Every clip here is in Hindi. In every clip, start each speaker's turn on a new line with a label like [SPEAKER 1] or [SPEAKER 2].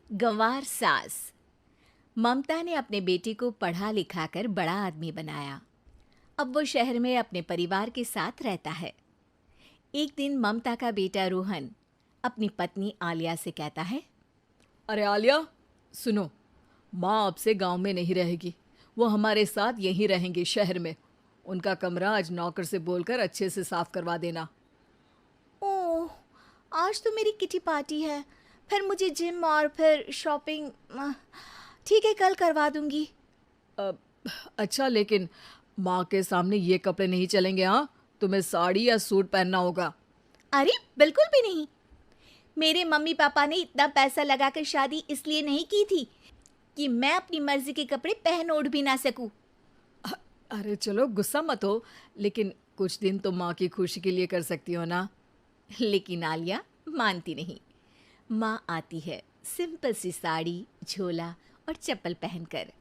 [SPEAKER 1] गंवार सास। ममता ने अपने बेटे को पढ़ा लिखाकर बड़ा आदमी बनाया। अब वो शहर में अपने परिवार के साथ रहता है। एक दिन ममता का बेटा रोहन अपनी पत्नी आलिया से कहता है,
[SPEAKER 2] अरे आलिया, सुनो, माँ अब से गांव में नहीं रहेगी। वो हमारे साथ यहीं रहेंगी शहर में। उनका कमरा आज नौकर से बोलकर अच्छे से साफ करवा देना।
[SPEAKER 1] ओह, आज तो मेरी किटी पार्टी है, फिर मुझे जिम और फिर शॉपिंग। ठीक है, कल करवा दूंगी।
[SPEAKER 2] अ, अच्छा, लेकिन माँ के सामने ये कपड़े नहीं चलेंगे। हाँ, तुम्हें साड़ी या सूट पहनना होगा।
[SPEAKER 1] अरे बिल्कुल भी नहीं। मेरे मम्मी पापा ने इतना पैसा लगाकर शादी इसलिए नहीं की थी कि मैं अपनी मर्जी के कपड़े पहन ओढ़ भी ना सकूं।
[SPEAKER 2] अरे चलो, गुस्सा मत हो, लेकिन कुछ दिन तो माँ की खुशी के लिए कर सकती हो ना।
[SPEAKER 1] लेकिन आलिया मानती नहीं। माँ आती है सिंपल सी साड़ी, झोला और चप्पल पहनकर।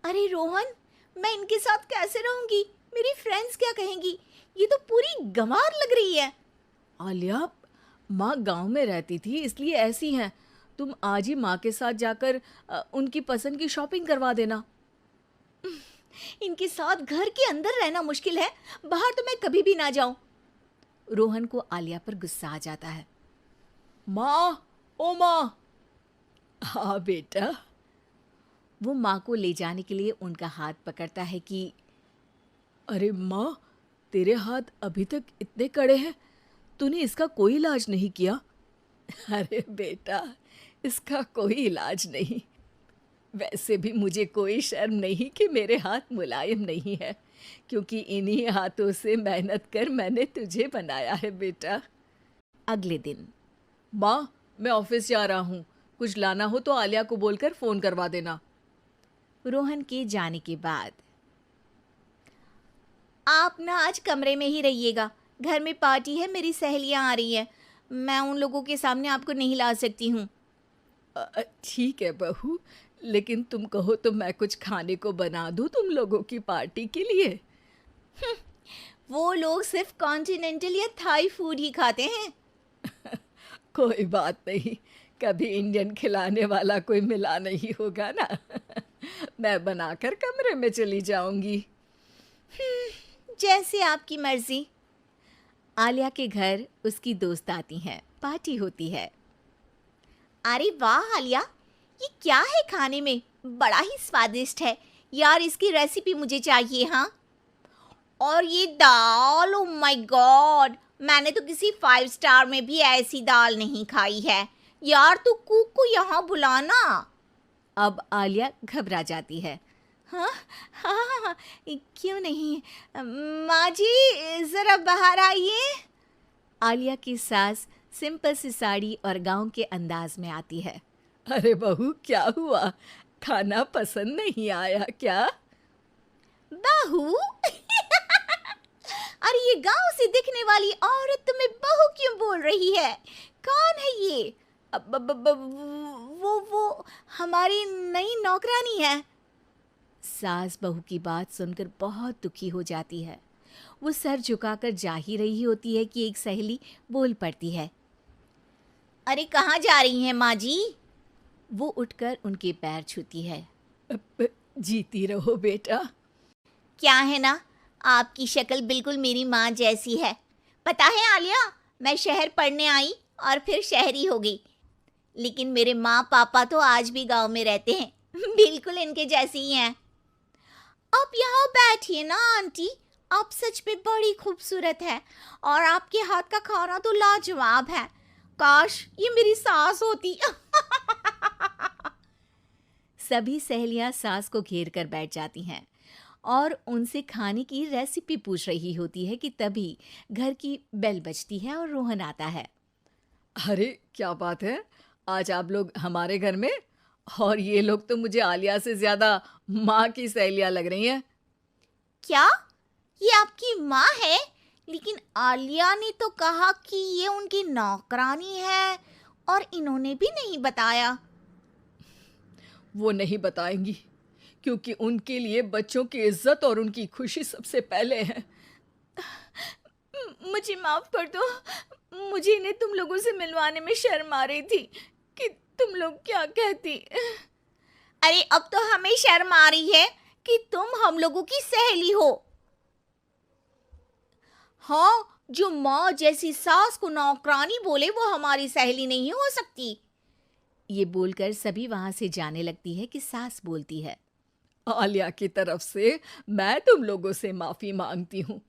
[SPEAKER 1] अरे रोहन, मैं इनके साथ कैसे रहूंगी? मेरी फ्रेंड्स क्या कहेंगी? ये तो पूरी गंवार लग रही है।
[SPEAKER 2] आलिया, माँ गांव में रहती थी इसलिए ऐसी हैं। तुम आज ही माँ के साथ जाकर उनकी पसंद की शॉपिंग करवा देना।
[SPEAKER 1] इनके साथ घर के अंदर रहना मुश्किल है, बाहर तो मैं कभी भी ना जाऊं। रोहन को आलिया पर गुस्सा आ जाता है।
[SPEAKER 2] माँ, ओ माँ। हाँ बेटा।
[SPEAKER 1] वो माँ को ले जाने के लिए उनका हाथ पकड़ता है कि
[SPEAKER 2] अरे माँ, तेरे हाथ अभी तक इतने कड़े हैं, तूने इसका कोई इलाज नहीं किया? अरे बेटा, इसका कोई इलाज नहीं। वैसे भी मुझे कोई शर्म नहीं कि मेरे हाथ मुलायम नहीं है, क्योंकि इन्हीं हाथों से मेहनत कर मैंने तुझे बनाया है बेटा।
[SPEAKER 1] अगले दिन।
[SPEAKER 2] माँ, मैं ऑफिस जा रहा हूँ। कुछ लाना हो तो आलिया को बोलकर फ़ोन करवा देना।
[SPEAKER 1] रोहन के जाने के बाद, आप ना आज कमरे में ही रहिएगा, घर में पार्टी है, मेरी सहेलियां आ रही हैं, मैं उन लोगों के सामने आपको नहीं ला सकती हूँ।
[SPEAKER 2] ठीक है बहू, लेकिन तुम कहो तो मैं कुछ खाने को बना दूँ तुम लोगों की पार्टी के लिए।
[SPEAKER 1] वो लोग सिर्फ कॉन्टिनेंटल या थाई फूड ही खाते हैं।
[SPEAKER 2] कोई बात नहीं, कभी इंडियन खिलाने वाला कोई मिला नहीं होगा ना। मैं बनाकर कमरे में चली जाऊंगी।
[SPEAKER 1] जैसे आपकी मर्जी। आलिया के घर उसकी दोस्त आती हैं, पार्टी होती है। अरे वाह आलिया, ये क्या है खाने में? बड़ा ही स्वादिष्ट है यार, इसकी रेसिपी मुझे चाहिए। हाँ, और ये दाल, ओ माय गॉड, मैंने तो किसी 5 स्टार में भी ऐसी दाल नहीं खाई है यार। तू कुक को यहाँ बुलाना। अब आलिया घबरा जाती है। हाँ हाँ हाँ हाँ, क्यों नहीं। माँ जी ज़रा बाहर आइए। आलिया की सास सिंपल सी साड़ी और गांव के अंदाज में आती है।
[SPEAKER 2] अरे बहू, क्या हुआ? खाना पसंद नहीं आया क्या?
[SPEAKER 1] बहू? अरे ये गांव से दिखने वाली औरत तुम्हें बहू क्यों बोल रही है? कौन है ये? वो हमारी नई नौकरानी है। सास बहू की बात सुनकर बहुत दुखी हो जाती है। वो सर झुकाकर जा ही रही होती है कि एक सहेली बोल पड़ती है। अरे कहाँ जा रही हैं माँ जी? वो उठकर उनके पैर छूती है।
[SPEAKER 2] जीती रहो बेटा।
[SPEAKER 1] क्या है ना, आपकी शक्ल बिल्कुल मेरी माँ जैसी है। पता है आलिया, मैं शहर पढ़ने आई और फिर शहरी हो गई, लेकिन मेरे माँ पापा तो आज भी गांव में रहते हैं, बिल्कुल इनके जैसे ही हैं। आप यहाँ बैठिए ना आंटी, आप सच में बड़ी खूबसूरत है और आपके हाथ का खाना तो लाजवाब है। काश ये मेरी सास होती। सभी सहेलियां सास को घेर कर बैठ जाती हैं और उनसे खाने की रेसिपी पूछ रही होती है कि तभी घर की बेल बजती है और रोहन आता है।
[SPEAKER 2] अरे क्या बात है, आज आप लोग हमारे घर में? और ये लोग तो मुझे आलिया से ज्यादा माँ की सहेलियाँ लग रही हैं।
[SPEAKER 1] क्या ये आपकी माँ है? लेकिन आलिया ने तो कहा कि ये उनकी नौकरानी है और इन्होंने भी नहीं बताया।
[SPEAKER 2] वो नहीं बताएंगी, क्योंकि उनके लिए बच्चों की इज्जत और उनकी खुशी सबसे पहले है।
[SPEAKER 1] मुझे माफ कर दो, मुझे इन्हें तुम लोगों से मिलवाने में शर्म आ रही थी कि
[SPEAKER 2] तुम लोग क्या कहती?
[SPEAKER 1] अरे अब तो हमें शर्म आ रही है कि तुम हम लोगों की सहेली हो। हाँ, जो माँ जैसी सास को नौकरानी बोले वो हमारी सहेली नहीं हो सकती। ये बोलकर सभी वहां से जाने लगती है कि सास बोलती है,
[SPEAKER 2] आलिया की तरफ से मैं तुम लोगों से माफ़ी मांगती हूँ।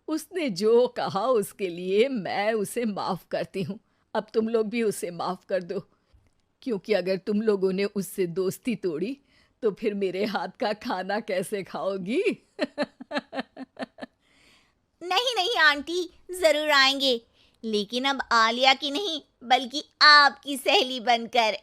[SPEAKER 2] उसने जो कहा उसके लिए मैं उसे माफ़ करती हूँ। अब तुम लोग भी उसे माफ़ कर दो, क्योंकि अगर तुम लोगों ने उससे दोस्ती तोड़ी तो फिर मेरे हाथ का खाना कैसे खाओगी?
[SPEAKER 1] नहीं नहीं आंटी, जरूर आएंगे, लेकिन अब आलिया की नहीं बल्कि आपकी सहेली बनकर।